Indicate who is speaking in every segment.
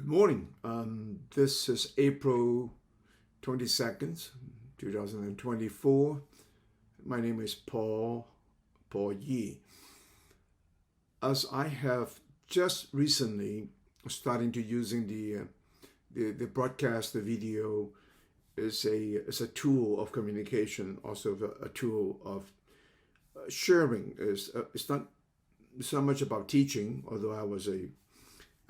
Speaker 1: Good morning. This is April 22nd, 2024. My name is Paul Yi. As I have just recently starting to using the broadcast, the video is a tool of communication, also a tool of sharing. It's not so much about teaching, although I was a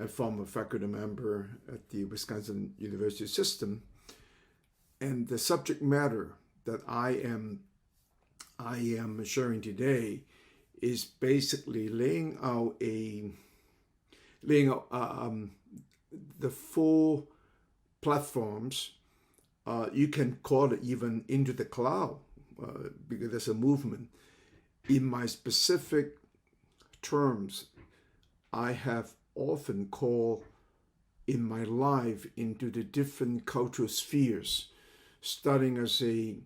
Speaker 1: former faculty member at the Wisconsin University system, and the subject matter that I am sharing today is basically laying out the four platforms. You can call it even into the cloud, because there's a movement. In my specific terms, I have often call in my life into the different cultural spheres, starting as a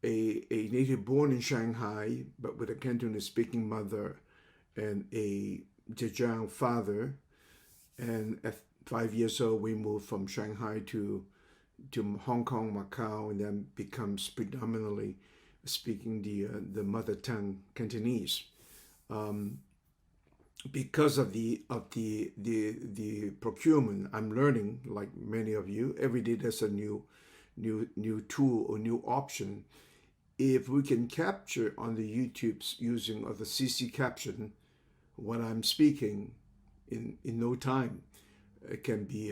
Speaker 1: native born in Shanghai, but with a Cantonese speaking mother and a Zhejiang father. And at 5 years old, we moved from Shanghai to Hong Kong, Macau, and then becomes predominantly speaking the mother tongue Cantonese. Because of the procurement, I'm learning, like many of you, every day there's a new tool or new option. If we can capture on the YouTube's using of the CC caption what I'm speaking in no time, it can be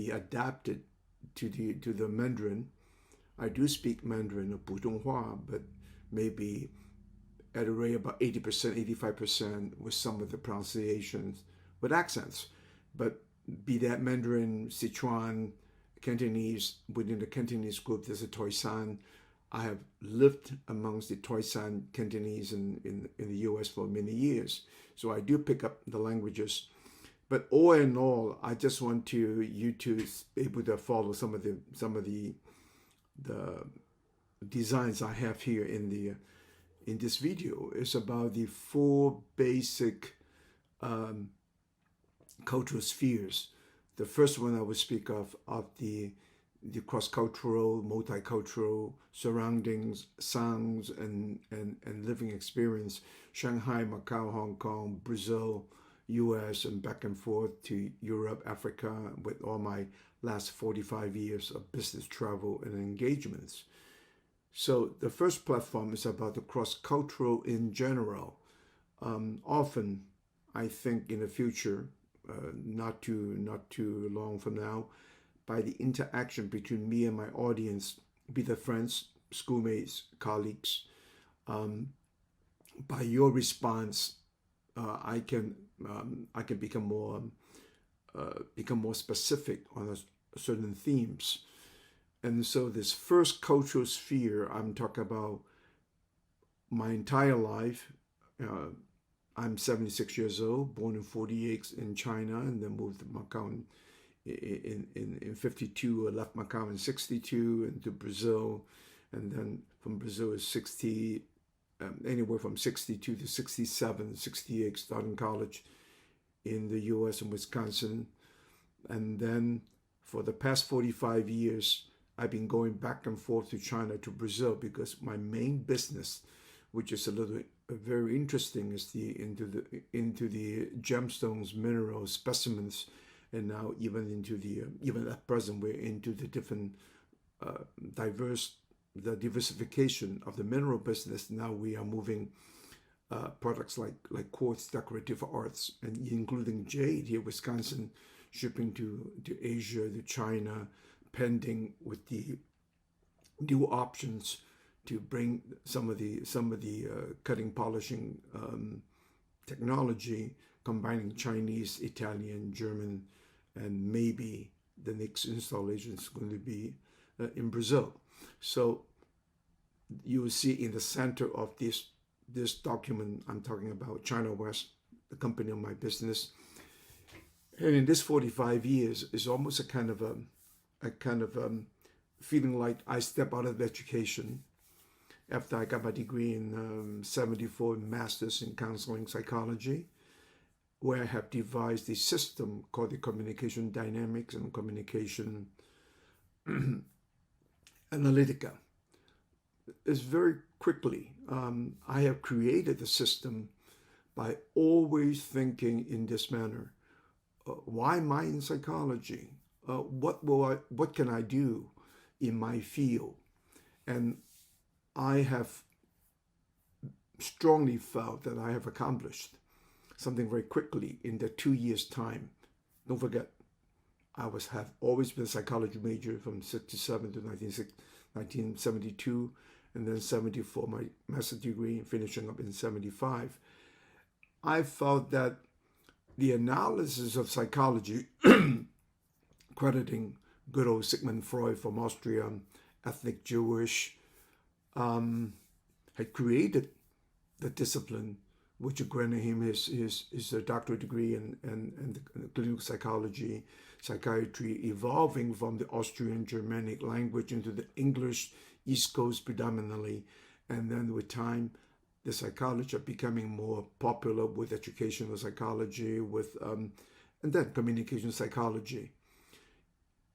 Speaker 1: adapted to the Mandarin. I do speak Mandarin or Putonghua, but maybe at a rate about 80%, 85% with some of the pronunciations with accents. But be that Mandarin, Sichuan, Cantonese, within the Cantonese group, there's a Toisan. I have lived amongst the Toisan Cantonese in the US for many years. So I do pick up the languages. But all in all, I just want you to be able to follow some of the designs I have here in this video. Is about the four basic cultural spheres. The first one I will speak of the cross-cultural, multicultural surroundings, sounds, and living experience. Shanghai, Macau, Hong Kong, Brazil, US, and back and forth to Europe, Africa, with all my last 45 years of business travel and engagements. So the first platform is about the cross-cultural in general. Often, I think in the future, not too long from now, by the interaction between me and my audience, be the friends, schoolmates, colleagues, by your response, I can become more specific on certain themes. And so this first cultural sphere, I'm talking about my entire life. I'm 76 years old, born in 48 in China, and then moved to Macau in 52. I left Macau in 62 and to Brazil. And then from Brazil is 60, anywhere from 62 to 67, 68, starting college in the US and Wisconsin. And then for the past 45 years, I've been going back and forth to China, to Brazil, because my main business, which is very interesting, is into the gemstones, minerals, specimens, and now even at present we're into the different diversification of the mineral business. Now we are moving products like quartz, decorative arts, and including jade here, Wisconsin, shipping to Asia, to China, pending with the new options to bring some of the cutting polishing technology, combining Chinese, Italian, German, and maybe the next installation is going to be in Brazil. So you will see in the center of this document, I'm talking about China West, the company of my business. And in this 45 years, is almost a kind of feeling like I step out of education after I got my degree in 74, master's in counseling psychology. where I have devised a system called the communication dynamics and communication analytica. It's very quickly, I have created the system by always thinking in this manner. Why am I in psychology? What can I do in my field? And I have strongly felt that I have accomplished something very quickly in the 2 years' time. Don't forget, have always been a psychology major from 67 to 1972, and then 74 my master's degree, finishing up in 75. I felt that the analysis of psychology, crediting good old Sigmund Freud from Austria, ethnic Jewish, had created the discipline which granted him his doctorate degree in clinical psychology, psychiatry, evolving from the Austrian Germanic language into the English East Coast predominantly, and then with time the psychology are becoming more popular with educational psychology, with and then communication psychology.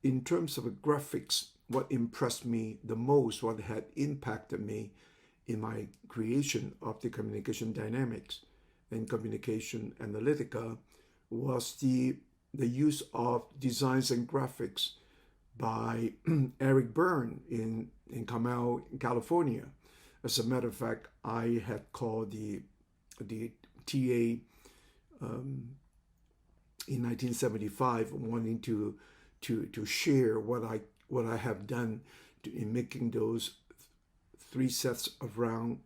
Speaker 1: In terms of graphics, what impressed me the most, what had impacted me in my creation of the communication dynamics and communication analytica, was the use of designs and graphics by Eric Byrne in Carmel, California. As a matter of fact, I had called the TA in 1975, wanting to share what I have done in making those 3 sets of round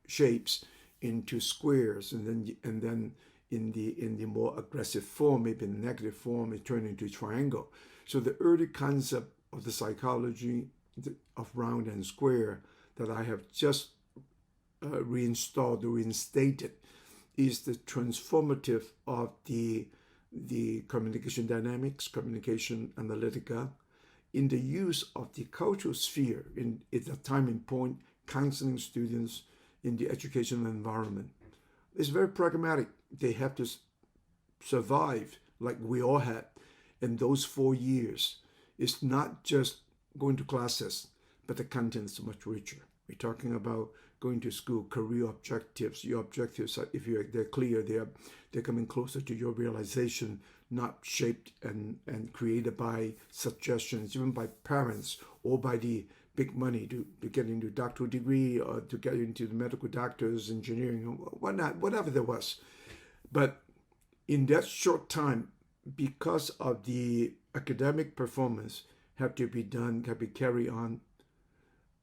Speaker 1: shapes into squares, and then in the more aggressive form, maybe in the negative form, it turned into a triangle. So the early concept of the psychology of round and square that I have just reinstated is the transformative of the communication dynamics, communication analytica, in the use of the cultural sphere at a time and point, counseling students in the educational environment. It's very pragmatic. They have to survive like we all had in those 4 years. It's not just going to classes, but the content is much richer. We're talking about going to school, career objectives. Your objectives, if they're clear, they're coming closer to your realization, not shaped and created by suggestions, even by parents or by the big money to get into a doctoral degree or to get into the medical doctors, engineering, whatnot, whatever there was. But in that short time, because of the academic performance have to be carried on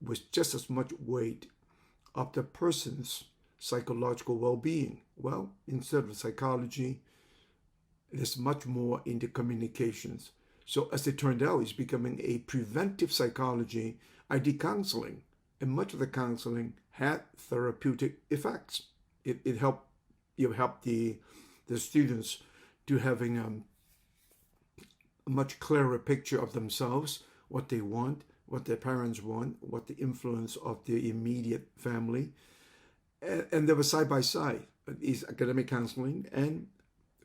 Speaker 1: with just as much weight of the person's psychological well-being. Well, instead of psychology, there's much more into communications. So as it turned out, it's becoming a preventive psychology. I did counseling, and much of the counseling had therapeutic effects. It helped the students to having a much clearer picture of themselves, what they want, what their parents want, what the influence of their immediate family. And they were side by side, is academic counseling and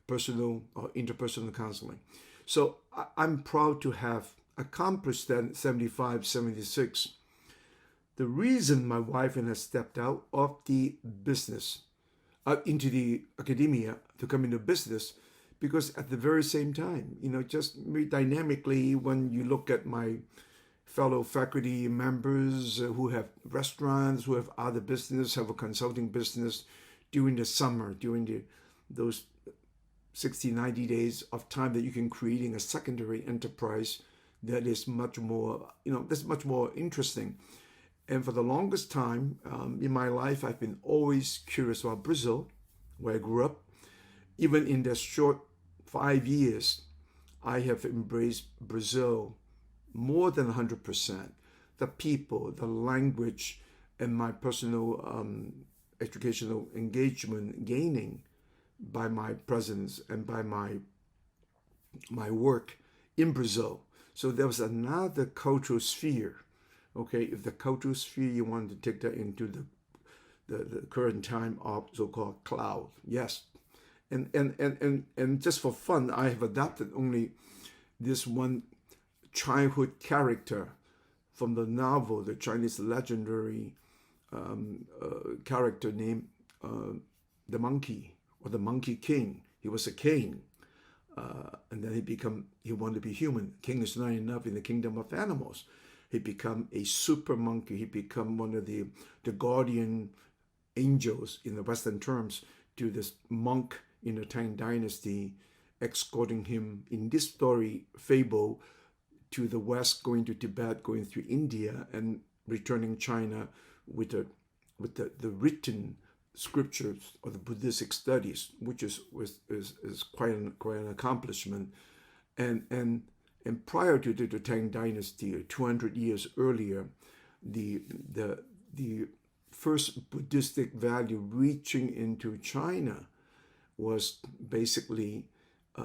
Speaker 1: personal or interpersonal counseling. So I'm proud to have accomplished that in 75, 76. The reason my wife and I stepped out of the business, into the academia to come into business, because at the very same time, just very dynamically, when you look at my fellow faculty members who have restaurants, who have other business, have a consulting business during the summer, during those 60, 90 days of time that you can creating a secondary enterprise that is much more, that's much more interesting. And for the longest time in my life, I've been always curious about Brazil, where I grew up. Even in the short 5 years, I have embraced Brazil more than 100%. The people, the language, and my personal educational engagement gaining by my presence and by my work in Brazil. So there was another cultural sphere. Okay, if the cultural sphere, you want to take that into the current time of so-called cloud, yes. And just for fun, I have adapted only this one childhood character from the novel, the Chinese legendary character named the monkey, or the Monkey King. He was a king, and then he wanted to be human. King is not enough in the kingdom of animals. He become a super monkey. He become one of the guardian angels in the Western terms to this monk in the Tang Dynasty, escorting him in this story fable to the West, going to Tibet, going through India, and returning China with the written scriptures of the Buddhistic studies, which is quite an accomplishment. And prior to the Tang Dynasty, 200 years earlier, the first Buddhistic value reaching into China was basically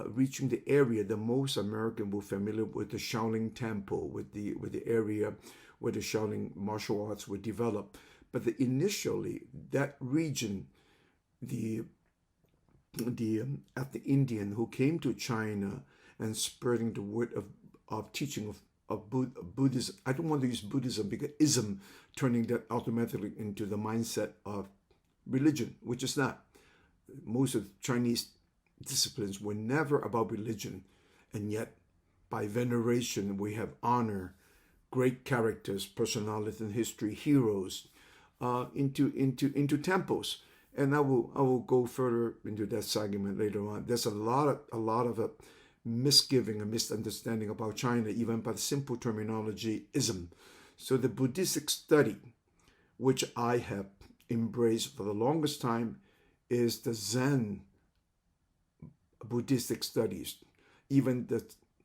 Speaker 1: reaching the area that most Americans were familiar with, the Shaolin Temple, with the area where the Shaolin martial arts were developed. But initially, that region, the ethnic Indian who came to China and spreading the word of teaching of Buddhism. I don't want to use Buddhism because ism, turning that automatically into the mindset of religion, which is not. Most of Chinese disciplines were never about religion, and yet by veneration we have honor great characters, personalities in history, heroes, into temples. And I will go further into that segment later on. There's a lot of misgiving and misunderstanding about China, even by the simple terminology ism. So the Buddhistic study, which I have embraced for the longest time, is the Zen Buddhistic studies. Even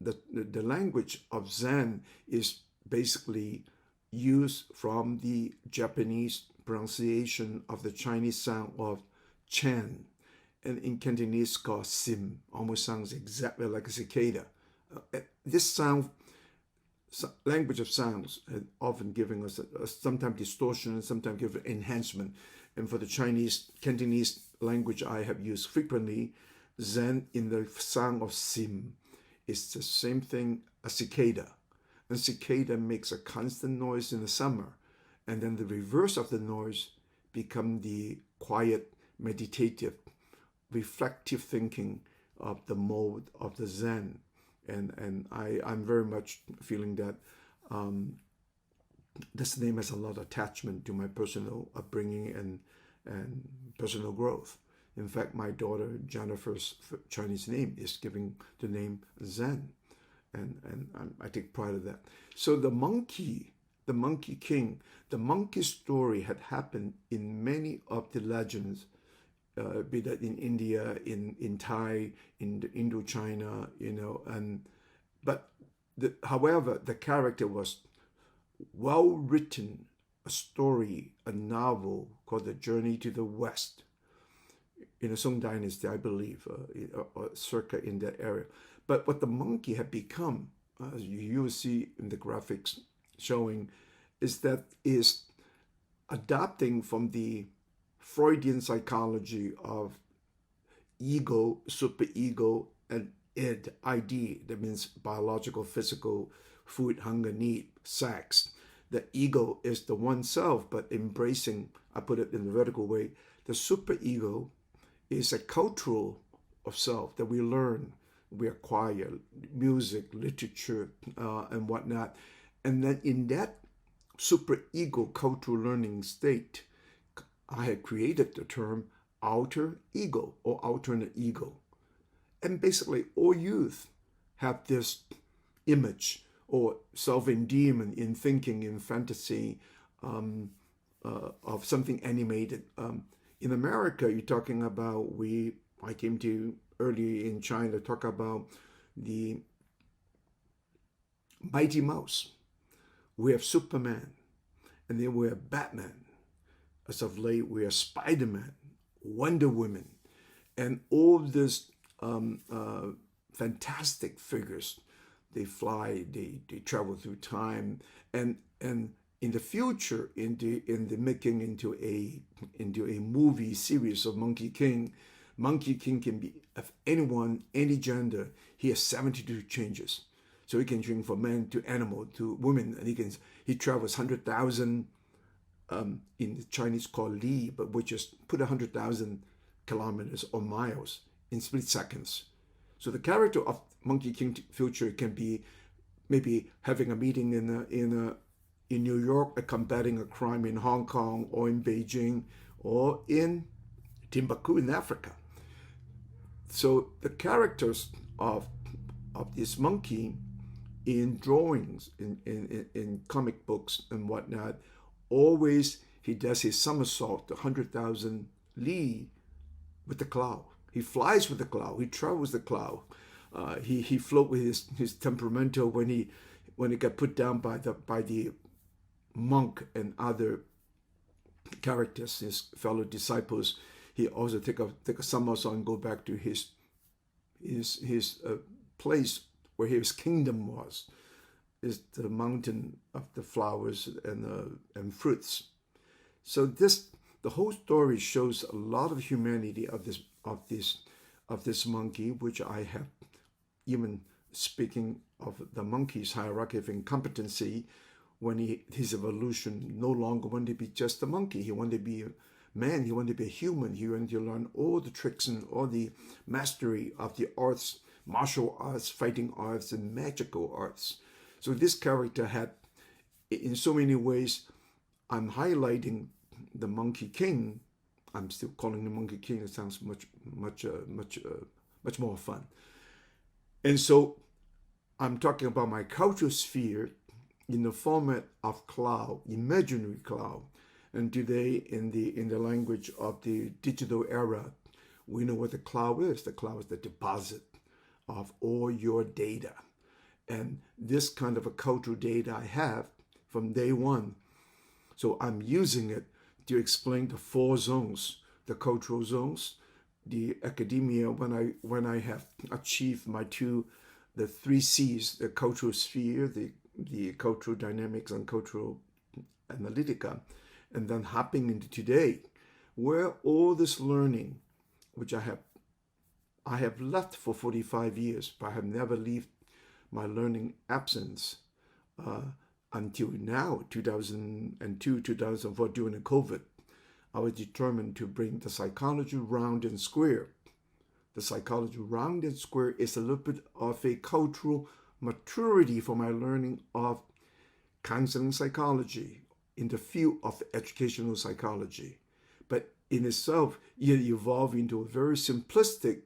Speaker 1: the language of Zen is basically used from the Japanese pronunciation of the Chinese sound of Chen, and in Cantonese called Sim. Almost sounds exactly like a cicada. This language of sounds has often giving us sometimes distortion and sometimes give enhancement. And for the Chinese Cantonese language I have used frequently, Zen in the sound of Sim is the same thing as cicada. And cicada makes a constant noise in the summer, and then the reverse of the noise become the quiet, meditative, reflective thinking of the mode of the Zen. And I'm very much feeling that this name has a lot of attachment to my personal upbringing and personal growth. In fact, my daughter Jennifer's Chinese name is giving the name Zen. And I take pride of that. So the Monkey King, the monkey story had happened in many of the legends, be that in India, in Thai, in Indochina, however, the character was well written, a story, a novel called The Journey to the West, in the Song Dynasty, I believe, circa in that area. But what the monkey had become, as you will see in the graphics showing, is adapting from the Freudian psychology of ego, superego, and id, that means biological, physical, food, hunger, need, sex. The ego is the one self, but embracing, I put it in the vertical way, the superego is a cultural of self that we learn, we acquire, music, literature, and whatnot. And then in that superego cultural learning state, I had created the term alter ego or alternate ego. And basically all youth have this image or self-endearment in thinking, in fantasy, of something animated. In America, you're talking about, I came to early in China, talk about the Mighty Mouse. We have Superman, and then we have Batman. As of late, we have Spider-Man, Wonder Woman, and all these fantastic figures. They fly, they travel through time, and in the future, in the making into a movie series of Monkey King, Monkey King can be of anyone, any gender. He has 72 changes. So he can change from man to animal to woman, and he travels 100,000 in the Chinese called li, but which is put 100,000 kilometers or miles in split seconds. So the character of Monkey King future can be maybe having a meeting in New York, combating a crime in Hong Kong or in Beijing or in Timbuktu in Africa. So the characters of this monkey in drawings, in comic books and whatnot, always he does his somersault 100,000 li with the cloud. He flies with the cloud. He travels the cloud. He float with his temperamental when he got put down by the monk and other characters, his fellow disciples. He also take a somersault and go back to his place where his kingdom was, is the mountain of the flowers and fruits. So the whole story shows a lot of humanity of this monkey, which I have, even speaking of the monkey's hierarchy of incompetency, when his evolution no longer wanted to be just a monkey. He wanted to be a man. He wanted to be a human. He wanted to learn all the tricks and all the mastery of the arts, martial arts, fighting arts, and magical arts. So this character had, in so many ways, I'm highlighting the Monkey King. I'm still calling the Monkey King. It sounds much more fun. And so I'm talking about my cultural sphere in the format of cloud, imaginary cloud. And today, in the language of the digital era, we know what the cloud is. The cloud is the deposit of all your data. And this kind of a cultural data I have from day one. So I'm using it to explain the 4 zones, the cultural zones, the academia, when I have achieved the 3 C's, the cultural sphere, the cultural dynamics and cultural analytica, and then hopping into today, where all this learning, which I have left for 45 years, but I have never left my learning absence until now, 2002, 2004, during the COVID. I was determined to bring the psychology round and square. The psychology round and square is a little bit of a cultural maturity for my learning of counseling psychology in the field of educational psychology. But in itself, it evolved into a very simplistic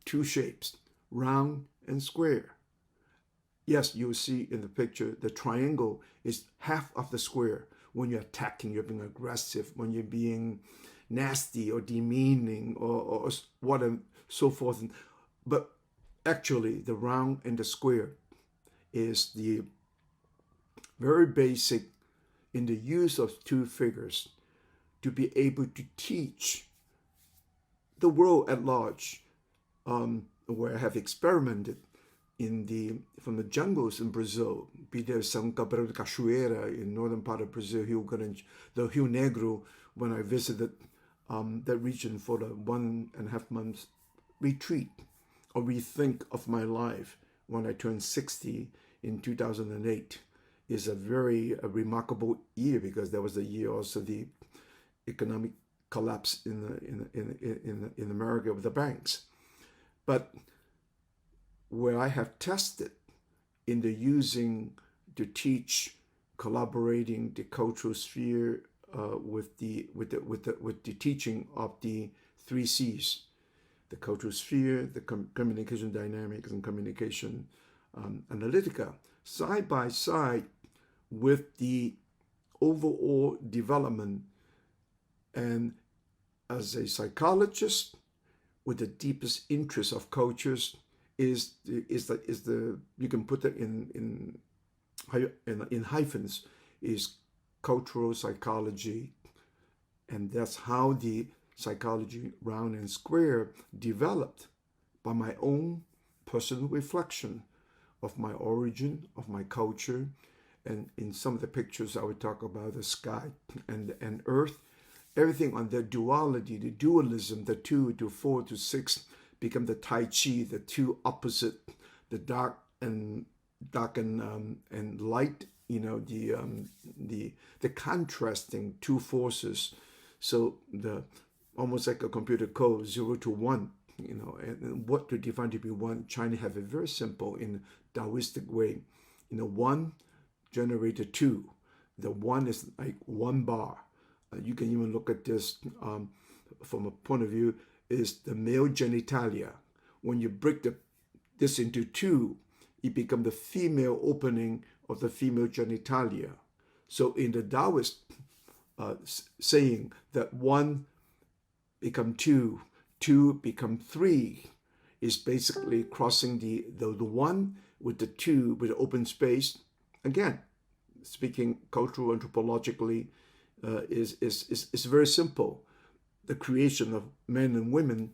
Speaker 1: 2 shapes, round and square. Yes, you'll see in the picture, the triangle is half of the square. When you're attacking, you're being aggressive, when you're being nasty or demeaning or what and so forth. But actually, the round and the square is the very basic in the use of 2 figures to be able to teach the world at large, where I have experimented from the jungles in Brazil, be there São Gabriel de Cachoeira in northern part of Brazil, the Rio Negro, when I visited that region for the 1.5 months retreat or rethink of my life when I turned 60 in 2008, is a very remarkable year, because there was a year also the economic collapse in America with the banks. But where I have tested in the using to teach, collaborating the cultural sphere with the teaching of the 3 C's, the cultural sphere, the communication dynamics, and communication analytica, side by side with the overall development. And as a psychologist with the deepest interest of cultures, is the you can put it in hyphens, is cultural psychology, and that's how the psychology round and square developed by my own personal reflection of my origin, of my culture. And in some of the pictures I would talk about the sky and earth, everything on the duality, the dualism, the 2 to 4 to 6 become the Tai Chi, the two opposite, the dark and light, the contrasting two forces. So the almost like a computer code, 0 to 1, and what to define to be one. China have it very simple in Taoistic way. 1 generated 2. The 1 is like 1 bar. You can even look at this from a point of view is the male genitalia. When you break this into 2, it becomes the female opening of the female genitalia. So in the Taoist saying that 1 become 2, 2 become 3, is basically crossing the 1 with the 2 with the open space. Again, speaking cultural anthropologically, is very simple. The creation of men and women,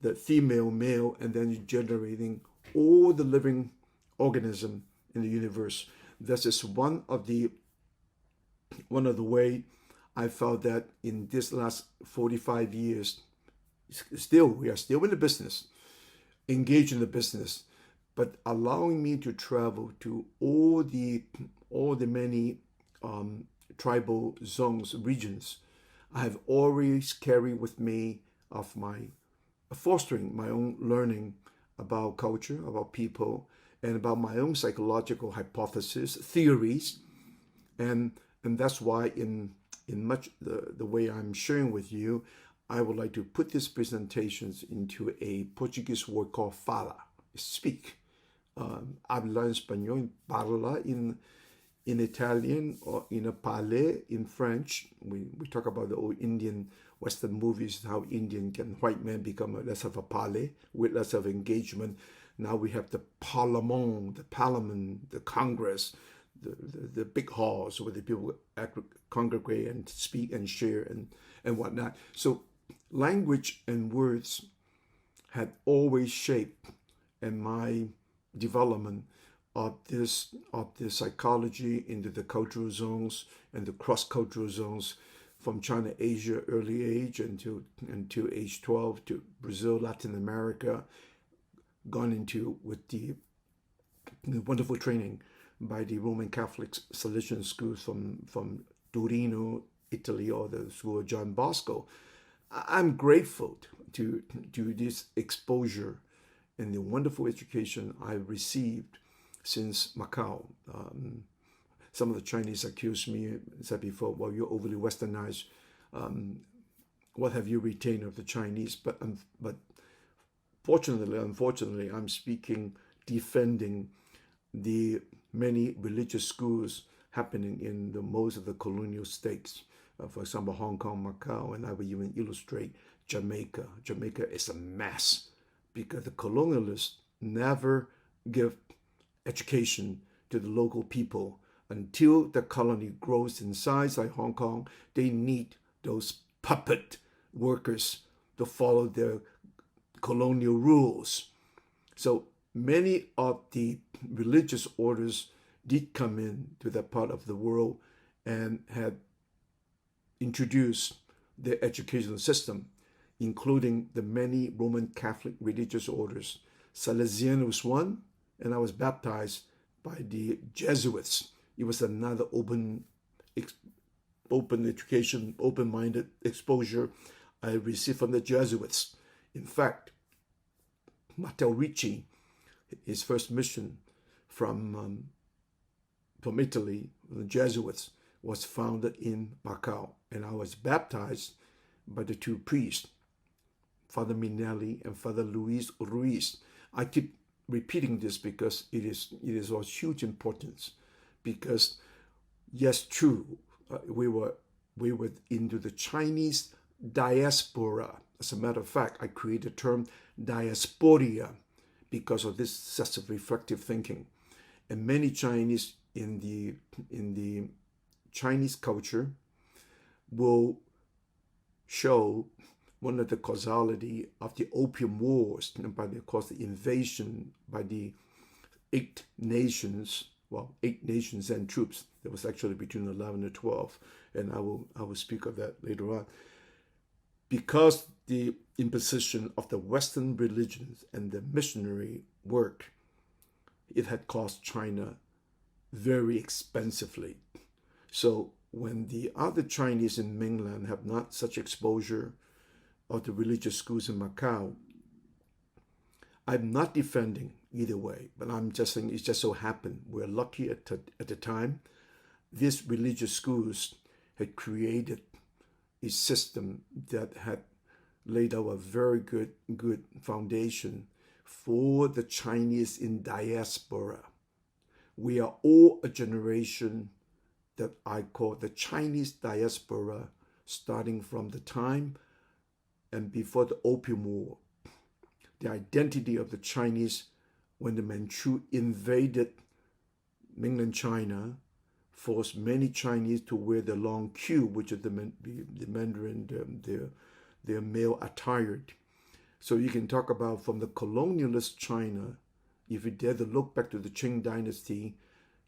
Speaker 1: the female, male, and then generating all the living organism in the universe. This is one of the way I felt that in this last 45 years, we are still in the business, engaged in the business, but allowing me to travel to all the many tribal zones, regions. I have always carried with me of my fostering my own learning about culture, about people, and about my own psychological hypotheses, theories, and that's why in much the way I'm sharing with you, I would like to put these presentations into a Portuguese word called fala, speak. Habla español, parla in Italian, or in a parler in French. We talk about the old Indian Western movies, how white men become less of a parler, with less of engagement. Now we have the parlement, the Congress, the big halls where the people congregate and speak and share and whatnot. So language and words had always shaped in my development of this psychology into the cultural zones and the cross-cultural zones from China, Asia, early age until age 12 to Brazil, Latin America, gone into with the wonderful training by the Roman Catholic Salesian schools from Torino, Italy, or the school of John Bosco. I'm grateful to this exposure and the wonderful education I've received since Macau. Some of the Chinese accused me, said before, well, you're overly westernized. What have you retained of the Chinese? But unfortunately, I'm speaking, defending the many religious schools happening in most of the colonial states. For example, Hong Kong, Macau, and I will even illustrate Jamaica. Jamaica is a mess because the colonialists never give education to the local people. Until the colony grows in size like Hong Kong, they need those puppet workers to follow their colonial rules. So many of the religious orders did come in to that part of the world and had introduced their educational system, including the many Roman Catholic religious orders. Salesian was one, and I was baptized by the Jesuits. It was another open education, open-minded exposure I received from the Jesuits. In fact, Matteo Ricci, his first mission from Italy, the Jesuits, was founded in Macau, and I was baptized by the two priests, Father Minelli and Father Luis Ruiz. I keep repeating this because it is of huge importance. Because yes, true, we were into the Chinese diaspora. As a matter of fact, I created the term diasporia because of this such of reflective thinking. And many Chinese in the Chinese culture will show one of the causality of the Opium Wars, and by the invasion by the 8 nations and troops. That was actually between 11 and 12, and I will speak of that later on. because the imposition of the Western religions and the missionary work, it had cost China very expensively. So when the other Chinese in mainland have not such exposure of the religious schools in Macau, I'm not defending either way, but I'm just saying it just so happened we're lucky at the time. These religious schools had created a system that had laid out a very good foundation for the Chinese in diaspora. We are all a generation that I call the Chinese diaspora, starting from the time and before the Opium War. The identity of the Chinese when the Manchu invaded mainland China forced many Chinese to wear the long queue, which is the Mandarin, their male attired. So you can talk about from the colonialist China, if you dare to look back to the Qing dynasty,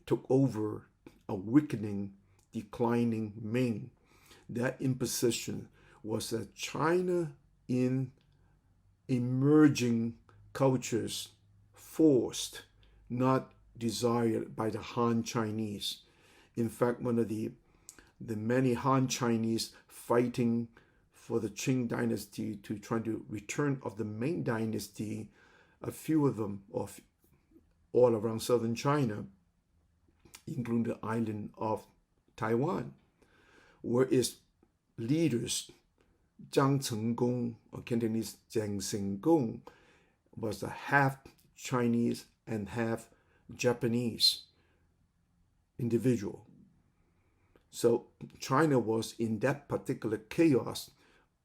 Speaker 1: took over a weakening, declining Ming. That imposition was that China in emerging cultures forced, not desired by the Han Chinese. In fact, one of the many Han Chinese fighting for the Qing dynasty to try to return of the Ming dynasty, a few of them all around southern China, including the island of Taiwan, where its leaders, Zhang Chenggong, or Cantonese Zhang Shenggong, was a half Chinese and half Japanese individual. So China was in that particular chaos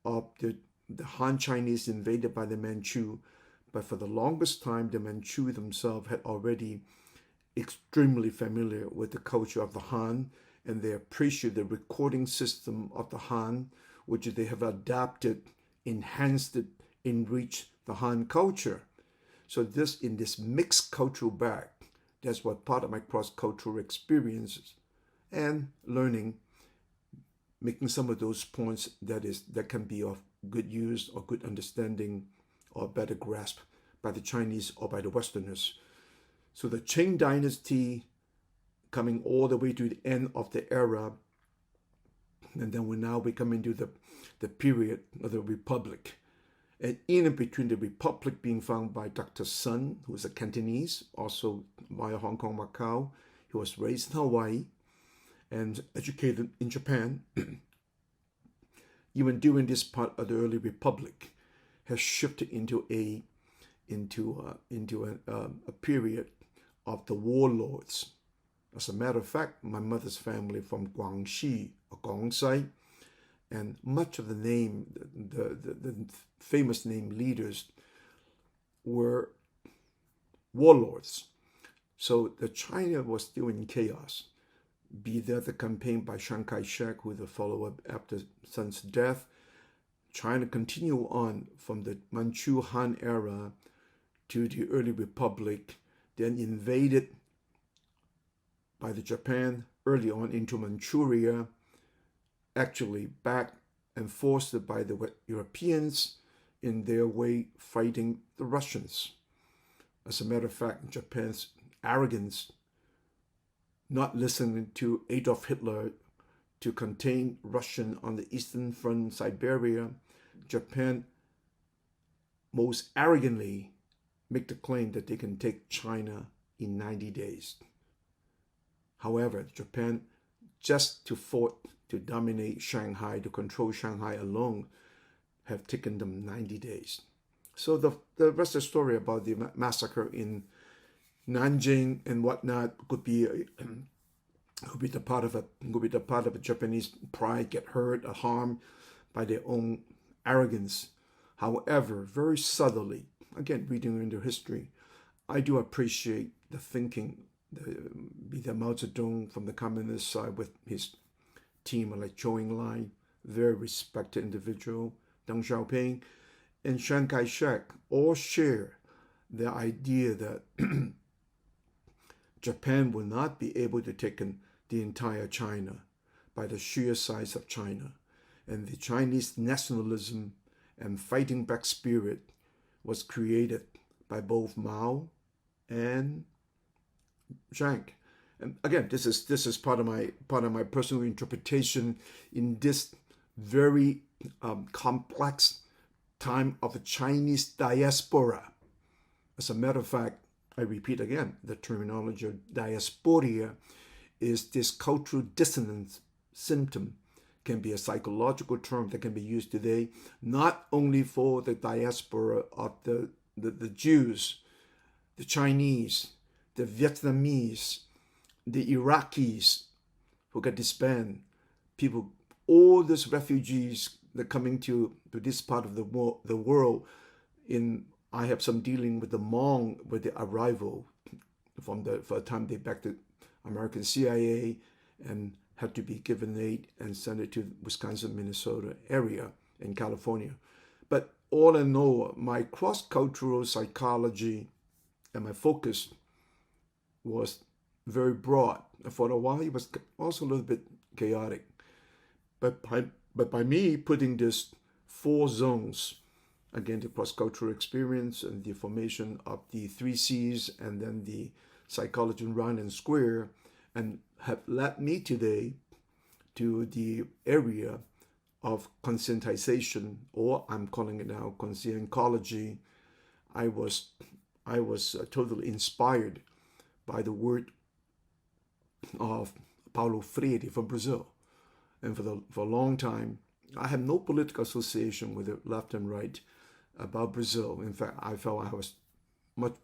Speaker 1: of the Han Chinese invaded by the Manchu, but for the longest time, the Manchu themselves had already extremely familiar with the culture of the Han, and they appreciate the recording system of the Han, which they have adapted, enhanced it, enriched the Han culture. So this, in this mixed cultural bag, that's what part of my cross-cultural experiences and learning, making some of those points that can be of good use or good understanding or better grasp by the Chinese or by the Westerners. So the Qing dynasty coming all the way to the end of the era, and then we come into the period of the Republic. And in between the Republic being found by Dr. Sun, who is a Cantonese, also via Hong Kong, Macau. He was raised in Hawaii and educated in Japan. Even during this part of the early Republic, has shifted into a period of the warlords. As a matter of fact, my mother's family from Guangxi or Gongsi, and much of the famous name leaders were warlords. So the China was still in chaos. Be that the campaign by Chiang Kai-shek, who the follow-up after Sun's death. China continued on from the Manchu Han era to the early Republic, then invaded by the Japan early on into Manchuria, actually back and forced by the Europeans in their way fighting the Russians. As a matter of fact, Japan's arrogance, not listening to Adolf Hitler to contain Russian on the Eastern Front, Siberia, Japan most arrogantly make the claim that they can take China in 90 days. However, Japan, just to fought to dominate Shanghai, to control Shanghai alone, have taken them 90 days. So the rest of the story about the massacre in Nanjing and whatnot could be the part of a Japanese pride, get hurt or harmed by their own arrogance. However, very subtly, again, reading into history, I do appreciate the thinking, be that Mao Zedong from the communist side with his team like Zhou Enlai, very respected individual, Deng Xiaoping, and Chiang Kai-shek all share the idea that Japan will not be able to take the entire China by the sheer size of China. and the Chinese nationalism and fighting back spirit was created by both Mao and Zhang. And again, this is part of my personal interpretation in this very complex time of the Chinese diaspora. As a matter of fact, I repeat again, the terminology of diasporia is this cultural dissonance symptom, can be a psychological term that can be used today, not only for the diaspora of the Jews, the Chinese, the Vietnamese, the Iraqis who got disbanded, people, all these refugees that are coming to this part of the world. I have some dealing with the Hmong with the arrival for the time they back to American CIA and had to be given aid and sent it to Wisconsin, Minnesota area in California. But all in all, my cross-cultural psychology and my focus was very broad. For a while, it was also a little bit chaotic. But by me putting this 4 zones, again, the cross-cultural experience and the formation of the 3 C's and then the psychology round and square, and have led me today to the area of conscientization, or I'm calling it now conscientology. I was totally inspired by the word of Paulo Freire from Brazil. And for a long time, I have no political association with the left and right about Brazil. In fact, I felt I was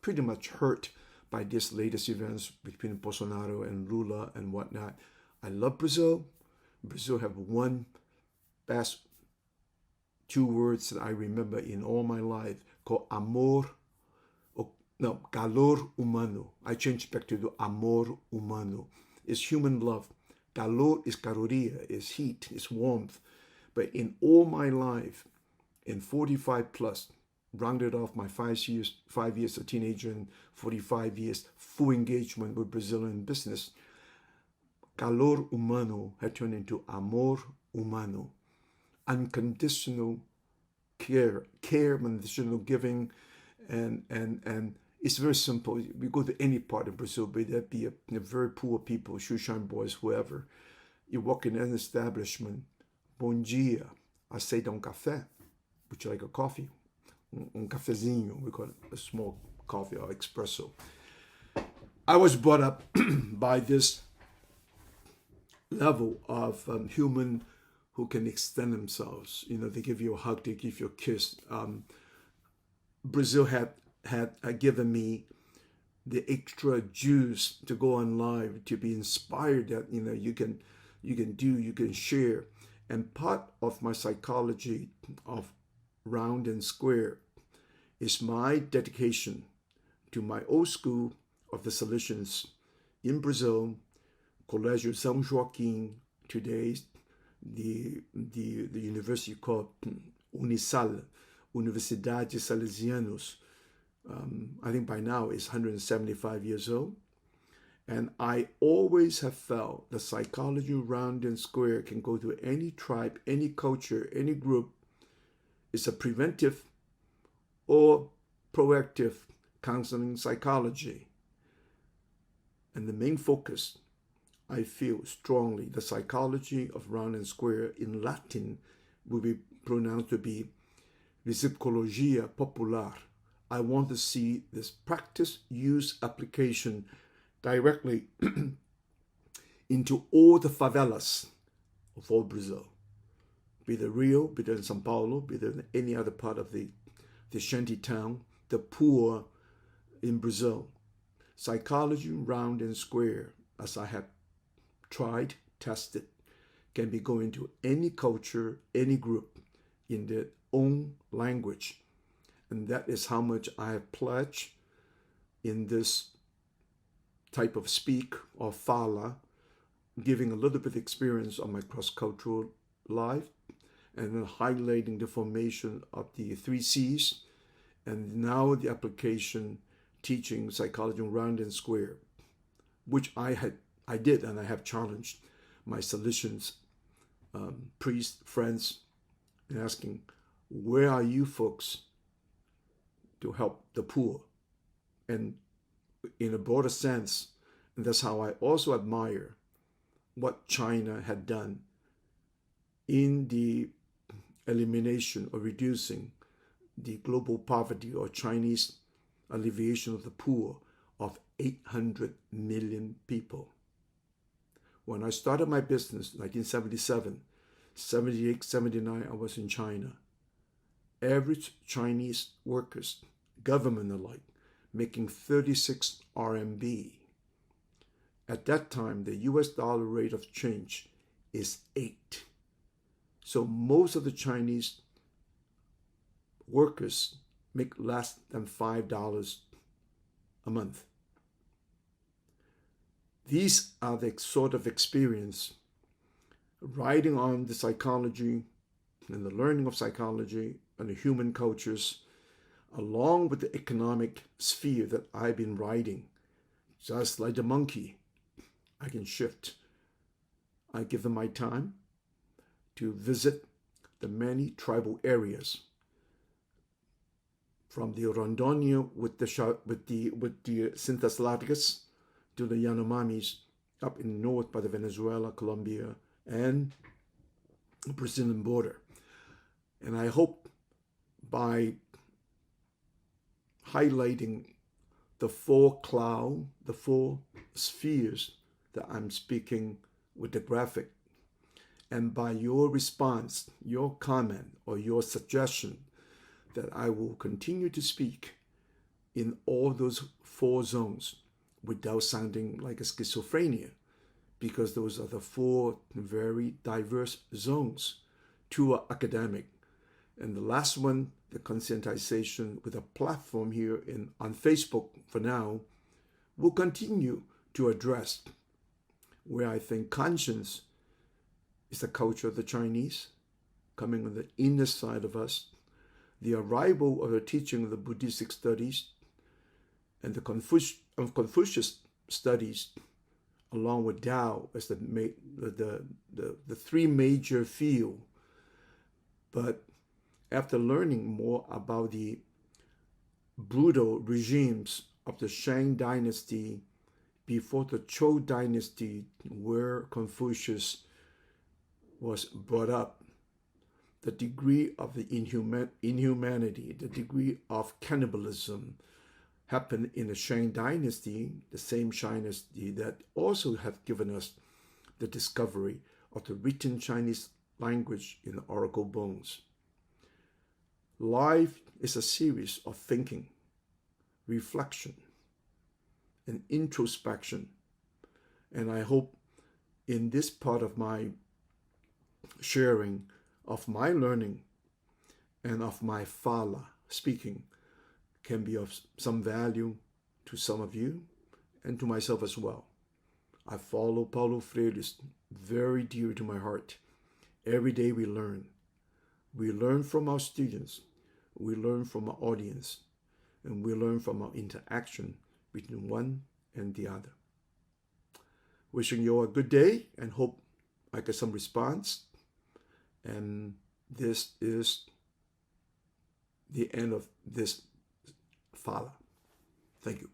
Speaker 1: pretty much hurt by these latest events between Bolsonaro and Lula and whatnot. I love Brazil. Brazil have one best 2 words that I remember in all my life called calor humano. I changed back to the amor humano. It's human love. Calor is caloria, is heat, is warmth. But in all my life, in 45 plus, rounded off my 5 years as a teenager and 45 years full engagement with Brazilian business, calor humano had turned into amor humano. Unconditional care, unconditional giving, and it's very simple. We go to any part of Brazil, be that be a very poor people, shoeshine boys, whoever. You walk in an establishment, bom dia, aceita café? Would you like a coffee? Cafezinho, we call it a small coffee or espresso. I was brought up by this level of human who can extend themselves. They give you a hug, they give you a kiss. Brazil had given me the extra juice to go on live, to be inspired that you can share. And part of my psychology of round and square is my dedication to my old school of the Salesians in Brazil, Colégio São Joaquim, today the university called Unisal, Universidade Salesianos. I think by now it's 175 years old. And I always have felt the psychology round and square can go to any tribe, any culture, any group. It's a preventive or proactive counseling psychology. And the main focus, I feel strongly, the psychology of round and square in Latin will be pronounced to be psicologia popular. I want to see this practice, use, application directly into all the favelas of all Brazil. Be it Rio, be it in São Paulo, be it in any other part of the shanty town, the poor in Brazil. Psychology round and square, as I have tried, tested, can be going to any culture, any group in their own language. And that is how much I have pledged in this type of speak or fala, giving a little bit of experience on my cross-cultural life, and then highlighting the formation of the 3 C's, and now the application teaching psychology round and square, which I did, and I have challenged my Salesians priests, friends, and asking, where are you folks to help the poor? And in a broader sense, and that's how I also admire what China had done in the elimination or reducing the global poverty or Chinese alleviation of the poor of 800 million people. When I started my business, 1977, 78, 79, I was in China. Average Chinese workers, government alike, making 36 RMB. At that time, the US dollar rate of change is 8. So most of the Chinese workers make less than $5 a month. These are the sort of experience riding on the psychology and the learning of psychology and the human cultures, along with the economic sphere that I've been riding. Just like the monkey, I can shift. I give them my time to visit the many tribal areas, from the Rondonia with the Synthaslaticus to the Yanomamis up in the north by the Venezuela, Colombia, and the Brazilian border. And I hope by highlighting the four spheres that I'm speaking with the graphic, and by your response, your comment, or your suggestion, that I will continue to speak in all those four zones without sounding like a schizophrenia, because those are the four very diverse zones. Two are academic, and the last one, the conscientization, with a platform here on Facebook for now, will continue to address where I think conscience is the culture of the Chinese, coming on the inner side of us, the arrival of the teaching of the Buddhistic studies and the Confucius studies, along with Tao as the three major fields. But after learning more about the brutal regimes of the Shang dynasty before the Zhou dynasty, where Confucius was brought up, the degree of the inhumanity, the degree of cannibalism happened in the Shang dynasty, the same Shang dynasty that also have given us the discovery of the written Chinese language in the oracle bones. Life is a series of thinking, reflection, and introspection. And I hope in this part of my sharing of my learning and of my fala speaking can be of some value to some of you and to myself as well. I follow Paulo Freire's very dear to my heart. Every day we learn. We learn from our students. We learn from our audience. And we learn from our interaction between one and the other. Wishing you all a good day and hope I get some response. And this is the end of this fala. Thank you.